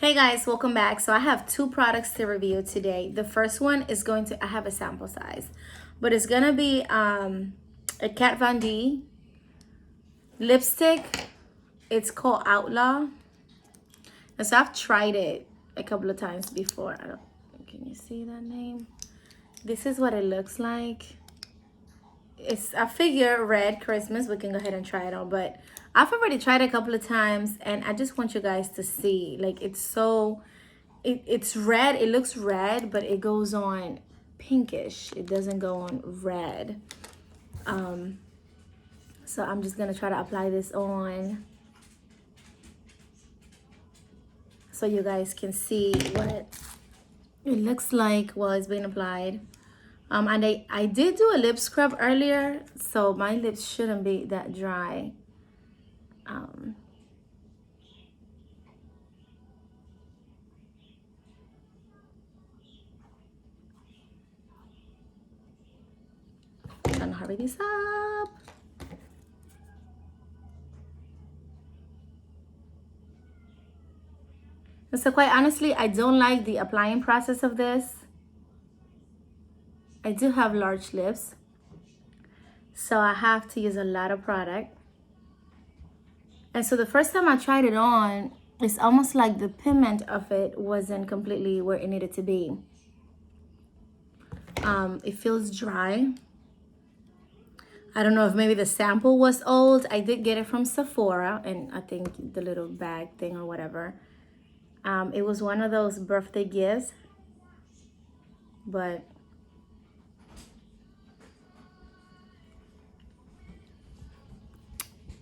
Hey guys, welcome back. So I have two products to review today. The first one is I have a sample size, but it's gonna be a Kat Von D lipstick. It's called Outlaw. And so I've tried it a couple of times before. Can you see that name? This is what it looks like. I figure red Christmas, we can go ahead and try it on, but I've already tried it a couple of times and I just want you guys to see, like, it's red. It looks red, but it goes on pinkish. It doesn't go on red. So I'm just gonna try to apply this on so you guys can see what it looks like while it's being applied. And I did do a lip scrub earlier, so my lips shouldn't be that dry. Trying to hurry this up. And so quite honestly, I don't like the applying process of this. I do have large lips, so I have to use a lot of product. And so the first time I tried it on, it's almost like the pigment of it wasn't completely where it needed to be. It feels dry. I don't know if maybe the sample was old. I did get it from Sephora, and I think the little bag thing or whatever. It was one of those birthday gifts, but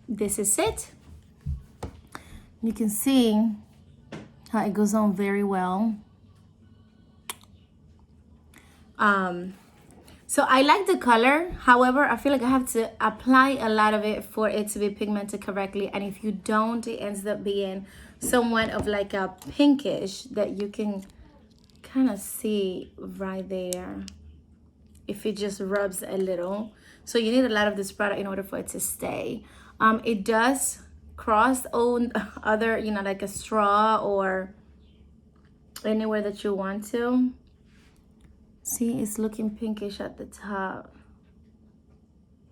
this is it. You can see how it goes on very well. So I like the color. However, I feel like I have to apply a lot of it for it to be pigmented correctly. And if you don't, it ends up being somewhat of like a pinkish that you can kind of see right there if it just rubs a little. So you need a lot of this product in order for it to stay. It does cross on other, like a straw or anywhere that you want to. See, it's looking pinkish at the top.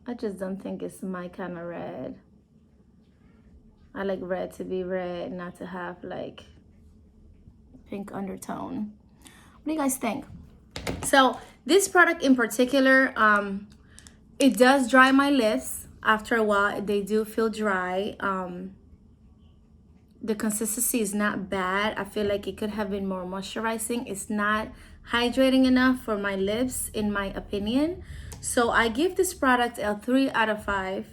I just don't think it's my kind of red. I like red to be red, not to have like pink undertone. What do you guys think? So this product in particular, it does dry my lips. After a while, they do feel dry. The consistency is not bad. I feel like it could have been more moisturizing. It's not hydrating enough for my lips, in my opinion. So I give this product a 3 out of 5.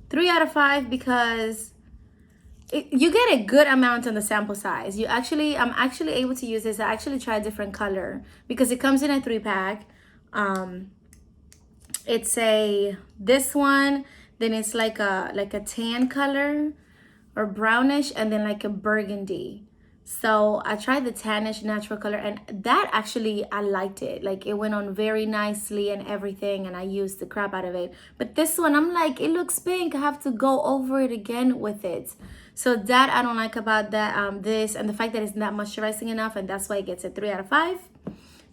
3 out of 5 because you get a good amount on the sample size. I'm actually able to use this. I actually tried a different color because it comes in a 3-pack. It's this one, then it's like a tan color or brownish, and then like a burgundy. So I tried the tannish natural color, and that actually, I liked it. Like, it went on very nicely and everything, and I used the crap out of it. But this one, I'm like, it looks pink. I have to go over it again with it. So that I don't like about that, this, and the fact that it's not moisturizing enough, and that's why it gets a 3 out of 5.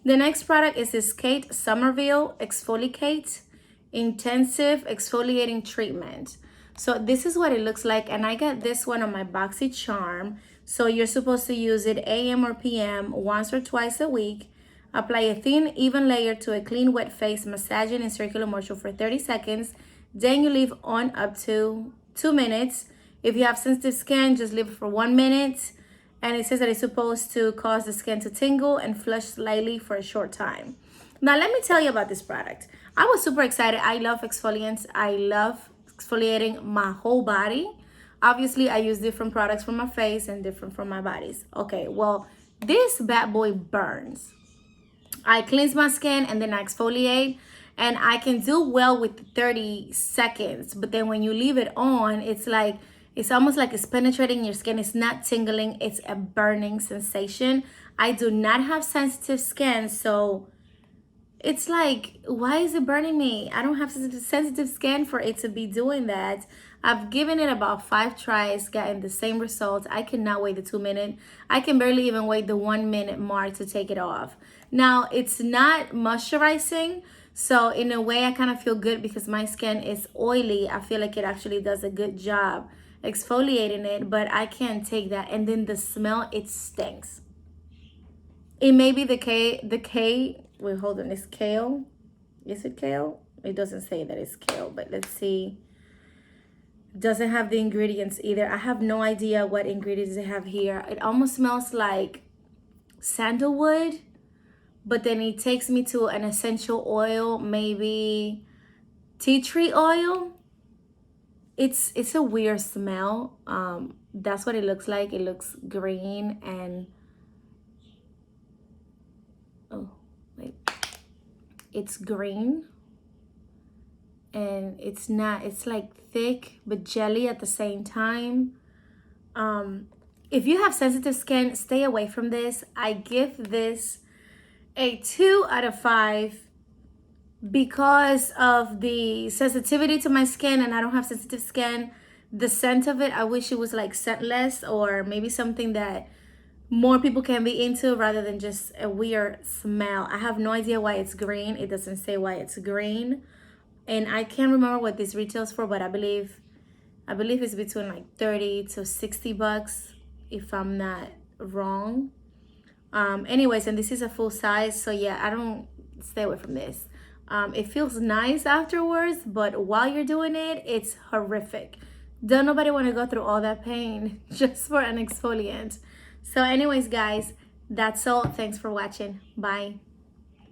The next product is this Kate Somerville Exfoliate Intensive Exfoliating Treatment. So this is what it looks like, and I got this one on my BoxyCharm. So you're supposed to use it AM or PM once or twice a week. Apply a thin, even layer to a clean, wet face, massaging in circular motion for 30 seconds. Then you leave on up to 2 minutes. If you have sensitive skin, just leave it for 1 minute. And it says that it's supposed to cause the skin to tingle and flush slightly for a short time. Now, let me tell you about this product. I was super excited. I love exfoliants. I love exfoliating my whole body. Obviously, I use different products for my face and different for my bodies. Okay, well, this bad boy burns. I cleanse my skin and then I exfoliate, and I can do well with 30 seconds. But then when you leave it on, it's almost like it's penetrating your skin. It's not tingling. It's a burning sensation. I do not have sensitive skin, so it's like, why is it burning me? I don't have sensitive skin for it to be doing that. I've given it about 5 tries, gotten the same results. I cannot wait the 2 minute. I can barely even wait the 1 minute mark to take it off. Now, it's not moisturizing, so in a way I kind of feel good because my skin is oily. I feel like it actually does a good job exfoliating it, but I can't take that. And then the smell, it stinks. It may be the K, wait, hold on, it's kale. Is it kale? It doesn't say that it's kale, but let's see. Doesn't have the ingredients either. I have no idea what ingredients they have here. It almost smells like sandalwood, but then it takes me to an essential oil, maybe tea tree oil. It's a weird smell. That's what it looks like. It looks green and oh wait, it's green and it's not, it's like thick but jelly at the same time. If you have sensitive skin, stay away from this. I give this a 2 out of 5 because of the sensitivity to my skin, and I don't have sensitive skin. The scent of it, I wish it was like scentless, or maybe something that more people can be into rather than just a weird smell. I have no idea why it's green. It doesn't say why it's green. And I can't remember what this retails for, but I believe it's between like 30 to 60 bucks if I'm not wrong. Anyways, and this is a full size, so yeah, I don't, stay away from this. It feels nice afterwards, but while you're doing it, it's horrific. Don't nobody want to go through all that pain just for an exfoliant. So anyways, guys, that's all. Thanks for watching. Bye.